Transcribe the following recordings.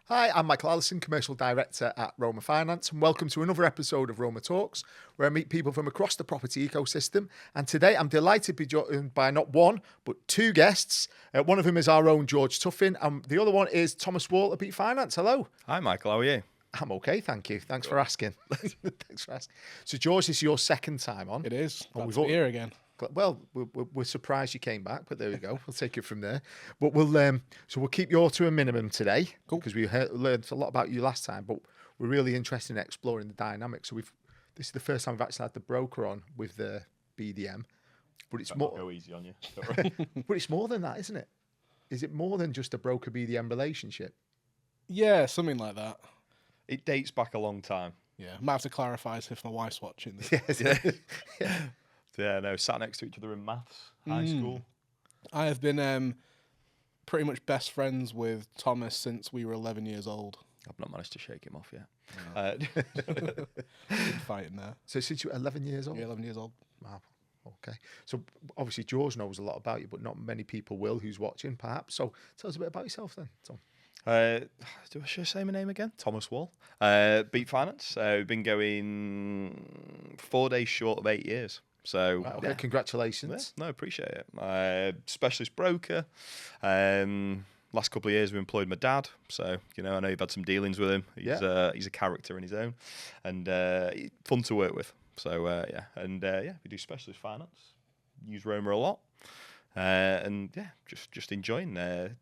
Hi, I'm Michael Allison, Commercial Director at Roma Finance, and welcome to another episode of RomaTalks, where I meet people from across the property ecosystem. And today I'm delighted to be joined by not one, but two guests. One of them is our own George Tuffin, and the other one is Thomas Wall at Beat Finance. Hello. Hi, Michael. How are you? I'm okay, thank you. Thanks for asking. Thanks for asking. So, George, this is your second time on. It is. And Glad to be here again. Well, we're surprised you came back, but there we go. We'll take it from there. But we'll keep you all to a minimum today, because we learned a lot about you last time. But we're really interested in exploring the dynamic. So this is the first time we've actually had the broker on with the BDM, but it's more. Go easy on you. But it's more than that, isn't it? Is it more than just a broker BDM relationship? Yeah, something like that. It dates back a long time. Yeah, might have to clarify if my wife's watching this. Yes. Yeah, no, sat next to each other in maths, high school. I have been pretty much best friends with Thomas since we were 11 years old. I've not managed to shake him off yet. Been fighting there. So since you were 11 years old? Yeah, 11 years old. Wow. Okay. So obviously George knows a lot about you, but not many people will who's watching, perhaps. So tell us a bit about yourself then, Tom. Should I say my name again? Thomas Wall. Beat Finance. We've been going 4 days short of 8 years. So Wow, okay. Congratulations. Yeah, no, appreciate it. Specialist broker. Last couple of years we employed my dad. So, I know you've had some dealings with him. He's a character in his own and fun to work with. So, we do specialist finance. Use Roma a lot. Just enjoying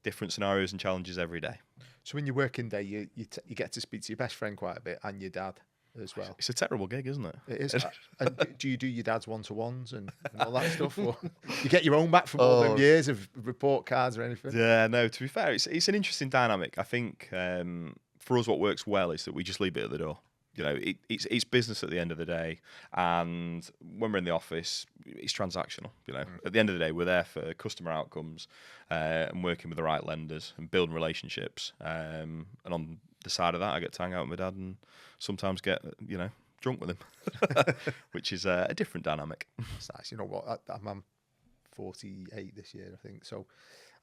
different scenarios and challenges every day. So in your working day, you get to speak to your best friend quite a bit and your dad as well. It's a terrible gig, isn't it? It is. And do you do your dad's one-to-ones and all that stuff? Or you get your own back from all them years of report cards or anything? Yeah, no, to be fair, it's an interesting dynamic. I think for us what works well is that we just leave it at the door. It's business at the end of the day, and when we're in the office, it's transactional. At the end of the day, we're there for customer outcomes and working with the right lenders and building relationships. And on the side of that, I get to hang out with my dad and sometimes get drunk with him, which is a different dynamic. That's nice. You know what? I'm 48 this year, I think. So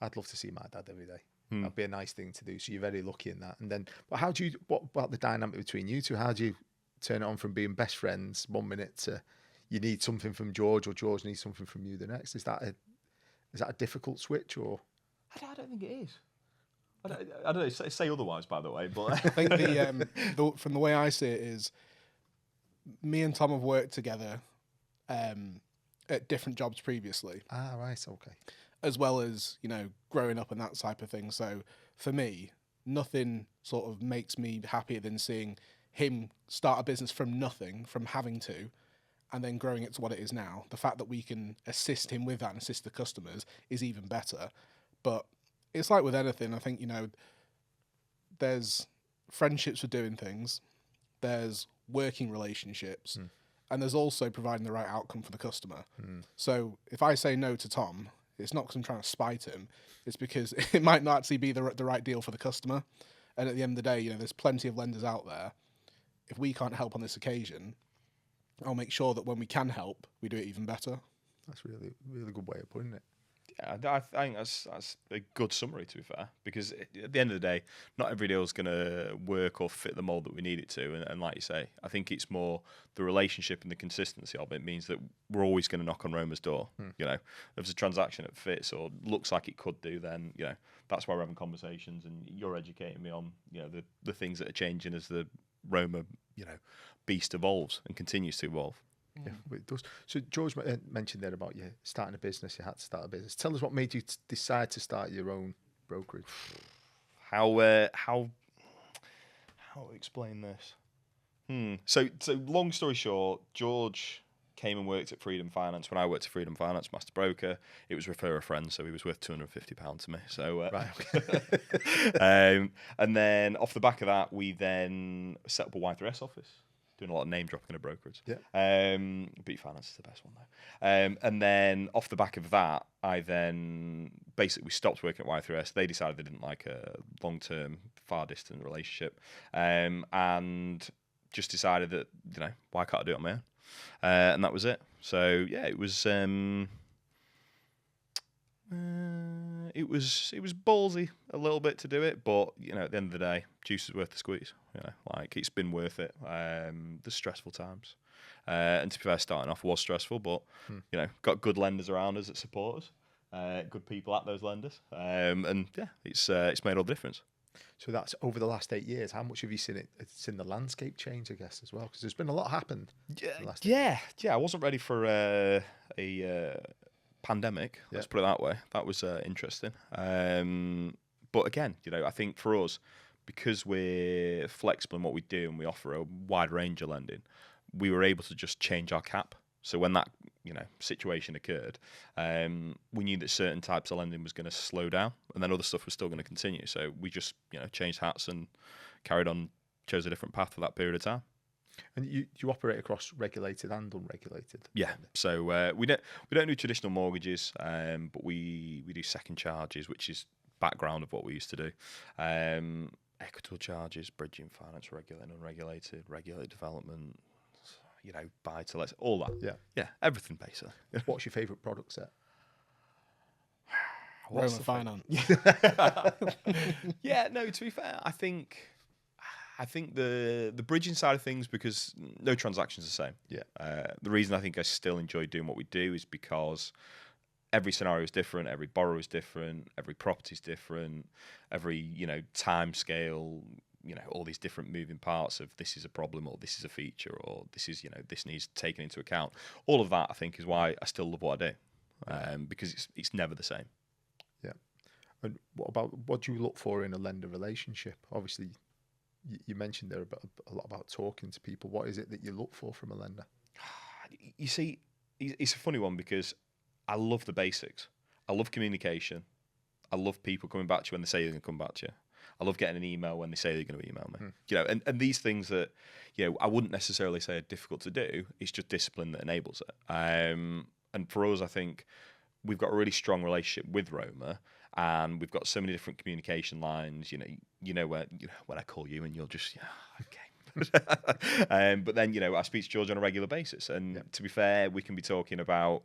I'd love to see my dad every day. That'd be a nice thing to do. So you're very lucky in that. And then, but what about the dynamic between you two? How do you turn it on from being best friends 1 minute to you need something from George or George needs something from you the next? Is that a difficult switch or? I don't think it is. I don't know. Say otherwise, by the way. But I think from the way I see it is, me and Tom have worked together at different jobs previously. Ah, right. Okay. As well as, growing up and that type of thing. So for me, nothing sort of makes me happier than seeing him start a business from nothing, from having to, and then growing it to what it is now. The fact that we can assist him with that and assist the customers is even better. But it's like with anything, I think, there's friendships for doing things, there's working relationships, and there's also providing the right outcome for the customer. So if I say no to Tom, it's not because I'm trying to spite him. It's because it might not actually be the right deal for the customer. And at the end of the day, there's plenty of lenders out there. If we can't help on this occasion, I'll make sure that when we can help, we do it even better. That's really, really good way of putting it. Yeah, I think that's a good summary, to be fair, because at the end of the day, not every deal is going to work or fit the mold that we need it to. And like you say, I think it's more the relationship and the consistency of it means that we're always going to knock on Roma's door. If there's a transaction that fits or looks like it could do, then that's why we're having conversations, and you're educating me on the things that are changing as the Roma beast evolves and continues to evolve. Yeah, it does. So George mentioned there about you starting a business. You had to start a business. Tell us what made you decide to start your own brokerage. How explain this? So long story short, George came and worked at Freedom Finance when I worked at Freedom Finance, master broker. It was refer a friend, so he was worth £250 to me. So and then off the back of that, we then set up a Y3S office. Doing a lot of name dropping in a brokerage. Yeah. Beat Finance is the best one though. And then off the back of that, I then basically stopped working at Y3S. They decided they didn't like a long-term, far-distant relationship, and just decided that why can't I do it on my own? And that was it. So yeah, it was it was ballsy a little bit to do it, but at the end of the day, juice is worth the squeeze. Like it's been worth it. There's stressful times, and to be fair, starting off was stressful, but got good lenders around us that support us, good people at those lenders, and yeah, it's made all the difference. So that's over the last 8 years. How much have you seen the landscape change, I guess, as well? Because there's been a lot happened. Yeah. I wasn't ready for a pandemic. Let's put it that way. That was interesting. But again, I think for us, because we're flexible in what we do and we offer a wide range of lending, we were able to just change our cap. So when that situation occurred, we knew that certain types of lending was going to slow down, and then other stuff was still going to continue. So we just changed hats and carried on, chose a different path for that period of time. And you operate across regulated and unregulated. Yeah. So we don't do traditional mortgages, but we do second charges, which is background of what we used to do. Equitable charges, bridging finance, regulated, unregulated, regulated development. Buy to let, all that. Yeah, everything basically. What's your favourite product set? Roma Finance. Yeah, no, to be fair, I think the bridging side of things, because no transaction's the same. Yeah. The reason I think I still enjoy doing what we do is because every scenario is different, every borrower is different, every property is different, every time scale. All these different moving parts of this is a problem or this is a feature or this is, this needs taken into account. All of that, I think, is why I still love what I do, because it's never the same. Yeah. And what do you look for in a lender relationship? Obviously, you mentioned there a lot about talking to people. What is it that you look for from a lender? You see, it's a funny one because I love the basics. I love communication. I love people coming back to you when they say they're going to come back to you. I love getting an email when they say they're going to email me. And these things that I wouldn't necessarily say are difficult to do. It's just discipline that enables it. And for us, I think we've got a really strong relationship with Roma, and we've got so many different communication lines. When I call you and you'll just okay. But then I speak to George on a regular basis, and to be fair, we can be talking about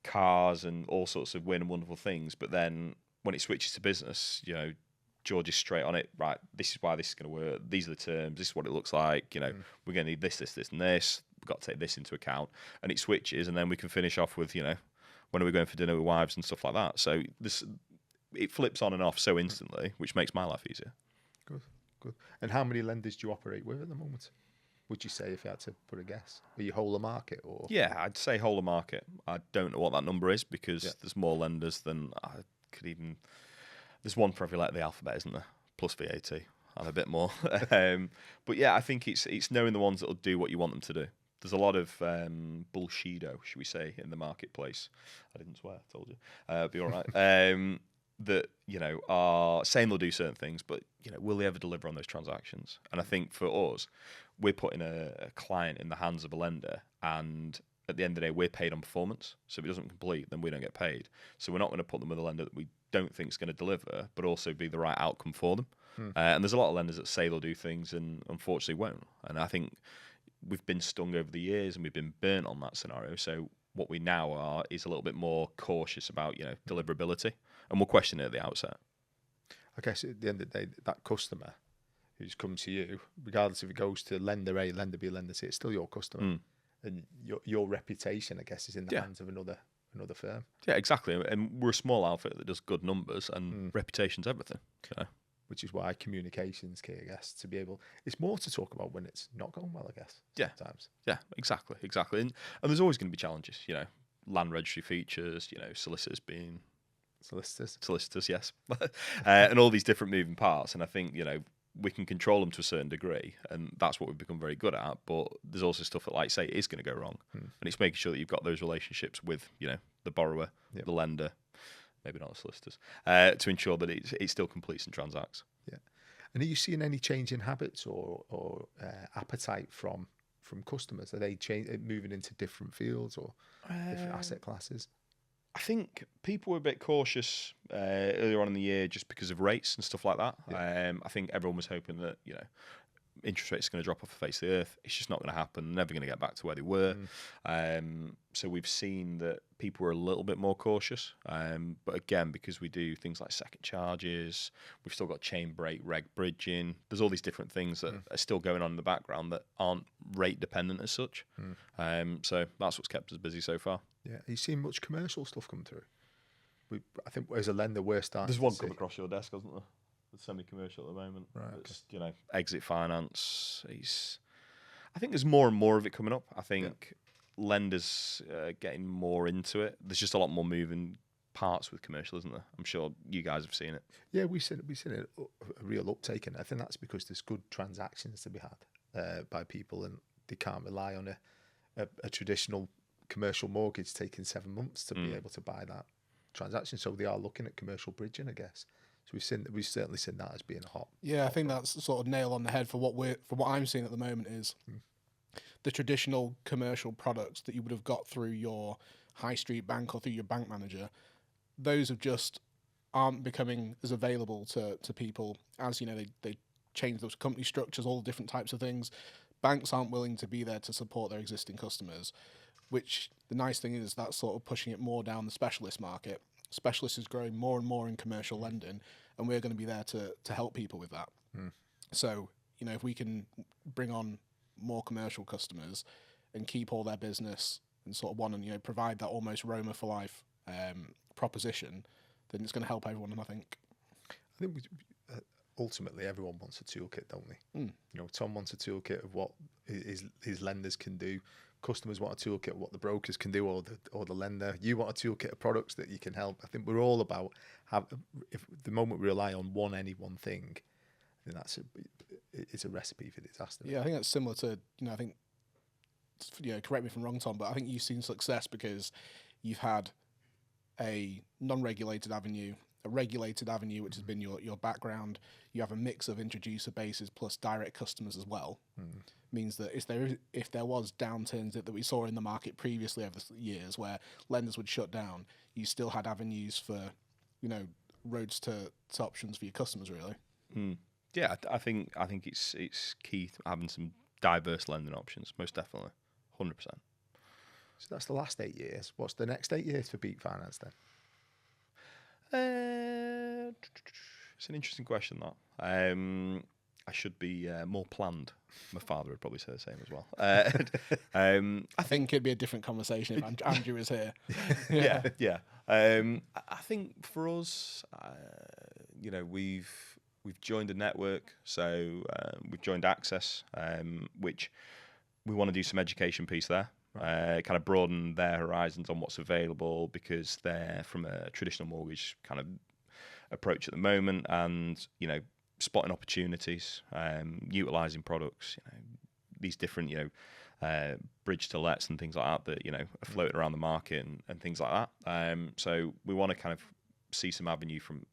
cars and all sorts of weird and wonderful things. But then when it switches to business, George is straight on it. Right, this is why this is going to work. These are the terms. This is what it looks like. We're going to need this, and this. We've got to take this into account. And it switches, and then we can finish off with, when are we going for dinner with wives and stuff like that. So it flips on and off so instantly, which makes my life easier. Good. And how many lenders do you operate with at the moment? Would you say, if you had to put a guess? Are you whole of market or? Yeah, I'd say whole of market. I don't know what that number is because there's more lenders than I could even. There's one for every letter of the alphabet, isn't there? Plus VAT. I'm a bit more. But yeah, I think it's knowing the ones that will do what you want them to do. There's a lot of bullshido, should we say, in the marketplace. I didn't swear, I told you. Be all right. That, are saying they'll do certain things, but, will they ever deliver on those transactions? And I think for us, we're putting a client in the hands of a lender, and at the end of the day, we're paid on performance. So if it doesn't complete, then we don't get paid. So we're not going to put them with a lender that we don't think is going to deliver, but also be the right outcome for them. And there's a lot of lenders that say they'll do things and unfortunately won't. And I think we've been stung over the years and we've been burnt on that scenario. So what we now are is a little bit more cautious about, deliverability, and we'll question it at the outset. I guess at the end of the day, that customer who's come to you, regardless if it goes to lender A, lender B, lender C, it's still your customer. And your reputation, I guess, is in the hands of another firm. Yeah, exactly. And we're a small outfit that does good numbers, and reputation's everything. Which is why communication's key, I guess, to be able. It's more to talk about when it's not going well, I guess. Sometimes. Yeah, exactly. And there's always going to be challenges. Land registry features. Solicitors being solicitors, yes, and all these different moving parts. And I think we can control them to a certain degree, and that's what we've become very good at. But there's also stuff that, like say, is going to go wrong, and it's making sure that you've got those relationships with, the borrower, the lender, maybe not the solicitors, to ensure that it still completes and transacts. Yeah. And are you seeing any change in habits or appetite from customers? Are they moving into different fields or different asset classes? I think people were a bit cautious earlier on in the year just because of rates and stuff like that. I think everyone was hoping that, interest rates are going to drop off the face of the earth. It's just not going to happen. Never going to get back to where they were. So we've seen that people are a little bit more cautious. But again, because we do things like second charges, we've still got chain break, reg bridging. There's all these different things that are still going on in the background that aren't rate dependent as such. So that's what's kept us busy so far. Yeah. Are you seeing much commercial stuff come through? I think as a lender, we're starting. There's one to come see. across your desk, hasn't there? It's semi-commercial at the moment. Right, It's, exit finance. I think there's more and more of it coming up. I think lenders getting more into it. There's just a lot more moving parts with commercial, isn't there? I'm sure you guys have seen it. Yeah, we've seen a real uptake, and I think that's because there's good transactions to be had by people, and they can't rely on a traditional commercial mortgage taking 7 months to be able to buy that transaction. So they are looking at commercial bridging, I guess. So we've certainly seen that as being a hot. Yeah, I think that's sort of nail on the head for what I'm seeing at the moment is the traditional commercial products that you would have got through your high street bank or through your bank manager. Those have just aren't becoming as available to people as, they change those company structures, all different types of things. Banks aren't willing to be there to support their existing customers, which the nice thing is that's sort of pushing it more down the specialist market. Specialist is growing more and more in commercial lending, and we're going to be there to help people with that. So, if we can bring on more commercial customers and keep all their business and sort of and provide that almost Roma for life proposition, then it's going to help everyone. And I think Ultimately everyone wants a toolkit, don't they? Tom wants a toolkit of what his lenders can do. Customers want a toolkit of what the brokers can do, or the lender. You want a toolkit of products that you can help. I think we're all about if the moment we rely on any one thing, then it's a recipe for disaster. Yeah, I think that's similar to I think correct me if I'm wrong, Tom, but I think you've seen success because you've had a non-regulated avenue, a regulated avenue, which has been your background. You have a mix of introducer bases plus direct customers as well. Means that if there was downturns that we saw in the market previously over the years where lenders would shut down, you still had avenues for, roads to options for your customers, really. Yeah, I think it's key having some diverse lending options, most definitely, 100%. So that's the last 8 years. What's the next 8 years for Beat Finance then? It's an interesting question, that. I should be more planned. My father would probably say the same as well. I think it'd be a different conversation if Andrew was here. Yeah. I think for us, we've joined a network, so we've joined Access, which we want to do some education piece there. Kind of broaden their horizons on what's available, because they're from a traditional mortgage kind of approach at the moment, and spotting opportunities, utilizing products, these different bridge to lets and things like that are floating around the market and things like that. So we want to kind of see some avenue from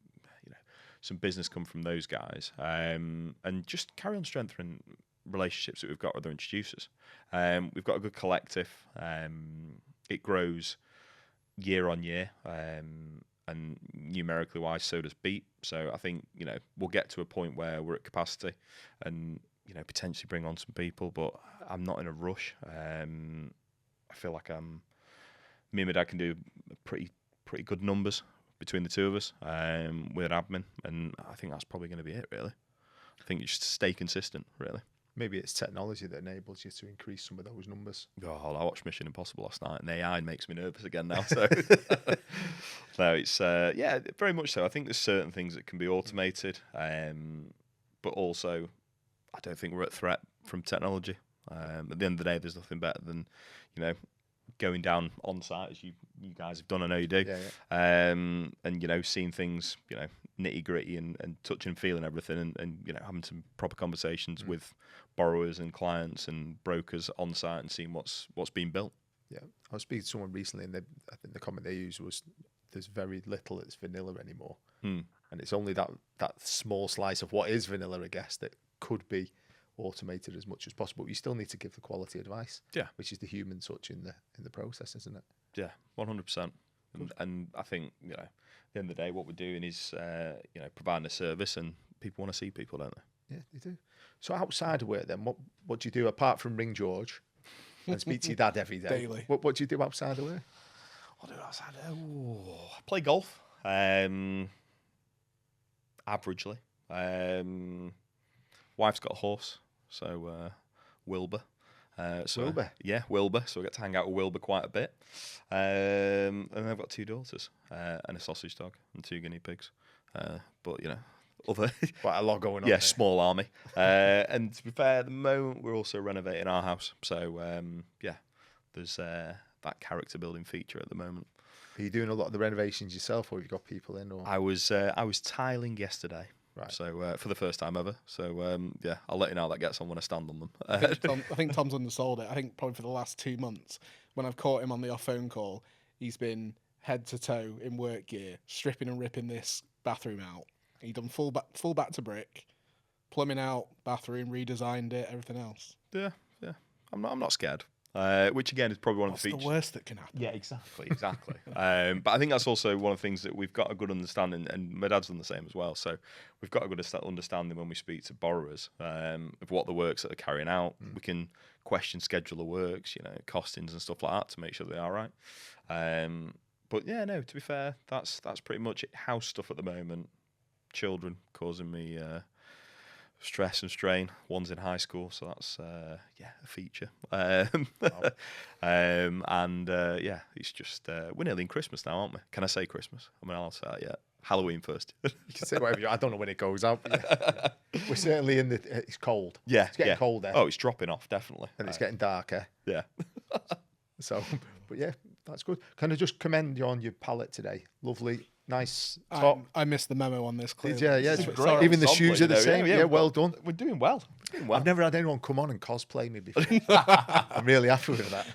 some business come from those guys, and just carry on strengthening relationships that we've got with other introducers. We've got a good collective. It grows year on year, and numerically wise, so does Beat. So I think we'll get to a point where we're at capacity, and potentially bring on some people. But I'm not in a rush. I feel like me and my dad can do pretty good numbers between the two of us with admin, and I think that's probably going to be it, really. I think you just stay consistent, really. Maybe it's technology that enables you to increase some of those numbers. Oh, I watched Mission Impossible last night, and AI makes me nervous again now. So, no, it's very much so. I think there's certain things that can be automated, but also I don't think we're at threat from technology. At the end of the day, there's nothing better than going down on site, as you guys have done. I know you do, and seeing things nitty gritty and touching and feeling everything, and having some proper conversations with borrowers and clients and brokers on site and seeing what's being built. Yeah, I was speaking to someone recently, and I think the comment they used was, "There's very little that's vanilla anymore," and it's only that small slice of what is vanilla, I guess, that could be automated as much as possible. You still need to give the quality advice, which is the human touch in the process, isn't it? Yeah, 100%. And I think at the end of the day, what we're doing is providing a service, and people want to see people, don't they? Yeah, they do. So outside of work, then, what do you do apart from ring George and speak to your dad every day? Daily. What do you do outside of work? I do outside. I play golf. Averagely. Wife's got a horse, so Wilbur. Wilbur? Yeah, Wilbur. So I get to hang out with Wilbur quite a bit. And I've got 2 daughters and a sausage dog and 2 guinea pigs. But, other... Quite a lot going on. Yeah, there. small army. And to be fair, at the moment, we're also renovating our house. So, there's that character building feature at the moment. Are you doing a lot of the renovations yourself, or have you got people in? Or I was tiling yesterday. Right. So for the first time ever. So I'll let you know how that gets on when I stand on them. I think Tom's undersold it. I think probably for the last 2 months, when I've caught him on the off phone call, he's been head to toe in work gear, stripping and ripping this bathroom out. He done full back to brick, plumbing out, bathroom, redesigned it, everything else. Yeah. I'm not scared. Which again is probably one of the features. What's the worst that can happen? Yeah, exactly. But I think that's also one of the things that we've got a good understanding, and my dad's done the same as well. So we've got a good understanding when we speak to borrowers of what the works that they're carrying out. We can question schedule of works, costings and stuff like that to make sure they are right. But yeah, no, to be fair, that's pretty much it. House stuff at the moment. Children causing me stress and strain. One's in high school, so that's a feature. It's just we're nearly in Christmas now, aren't we? Can I say Christmas? I mean, I'll say that yet. Halloween first. You can say whatever I don't know when it goes out. But we're certainly in the. It's cold. Yeah, it's getting colder. Oh, it's dropping off definitely, and it's getting darker. Yeah. So, but yeah, that's good. Can I just commend you on your palette today? Lovely. Nice top. I missed the memo on this. Clearly. Did you? Yeah, It's it's great. even the shoes are the same. Yeah, well done. We're doing well. I've never had anyone come on and cosplay me before. I'm really happy with that.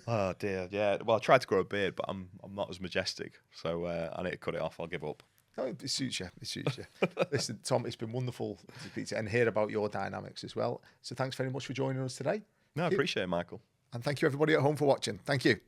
Oh dear, yeah. Well, I tried to grow a beard, but I'm not as majestic, so I need to cut it off. I'll give up. No, it suits you. It suits you. Listen, Tom, it's been wonderful to speak to you and hear about your dynamics as well. So thanks very much for joining us today. No, I appreciate it, Michael. And thank you everybody at home for watching. Thank you.